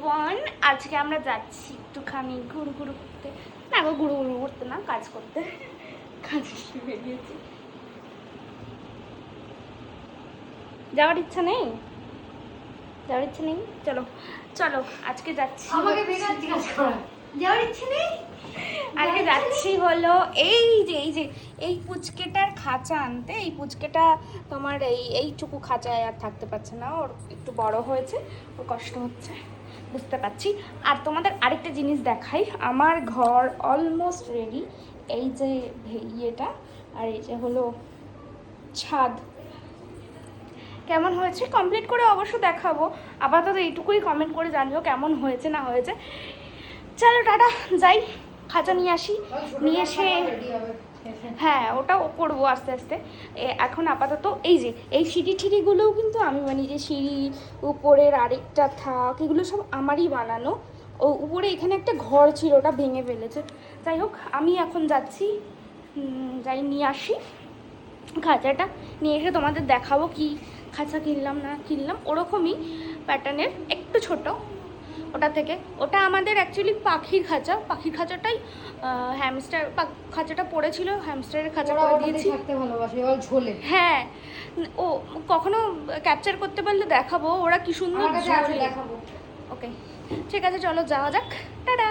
Everyone, আজকে আমরা যাচ্ছি একটুখানি ঘুরু ঘুরু করতে। না গো, ঘুরু ঘুরু করতে না, কাজ করতে। কাজ বেরিয়েছি। যাওয়ার ইচ্ছা নেই? যাওয়ার ইচ্ছা নেই? চলো চলো, আজকে যাচ্ছি। আমাকে বেকার জিজ্ঞাসা করা যাওয়ার ইচ্ছে নেই। আজকে যাচ্ছি হলো এই পুচকেটার খাঁচা আনতে। এই পুচকেটা তোমার এইটুকু খাঁচায় আর থাকতে পারছে না, ওর একটু বড় হয়েছে, ওর কষ্ট হচ্ছে, বুঝতে পারছি। আর তোমাদের আরেকটা জিনিস দেখাই, আমার ঘর অলমোস্ট রেডি। এই যে ইয়েটা, আর এই যে হলো ছাদ, কেমন হয়েছে কমপ্লিট করে অবশ্য দেখাবো। আপাতত এইটুকুই কমেন্ট করে জানিও কেমন হয়েছে না হয়েছে। চলো টাটা, যাই, খাঁচা নিয়ে আসি, নিয়ে এসে হ্যাঁ ওটাও করবো আস্তে আস্তে। এখন আপাতত এই সিঁড়ি ঠিড়িগুলোও কিন্তু আমি বানিয়ে, যে সিঁড়ি উপরের আরেকটা থাক, এগুলো সব আমারই বানানো। ও উপরে এখানে একটা ঘর ছিল, ওটা ভেঙে ফেলেছে। যাই হোক, আমি এখন যাচ্ছি, যাই নিয়ে আসি খাঁচাটা, নিয়ে এসে তোমাদের দেখাবো কি খাঁচা কিনলাম না কিনলাম। ওরকমই প্যাটার্নের, একটু ছোট ওটা থেকে। ওটা আমাদের অ্যাকচুয়ালি পাখির খাঁচা, পাখির খাঁচাটাই হ্যামস্টার খাঁচাটা পড়েছিল, হ্যামস্টারের খাঁচা করে দিয়েছি। থাকতে ভালোবাসে ওর ঝোলে। হ্যাঁ, ও কখনো ক্যাপচার করতে পারলে দেখাবো ওরা কি সুন্দর ঝোলে। দেখাবো। ওকে, ঠিক আছে, চলো যাওয়া যাক, টাটা।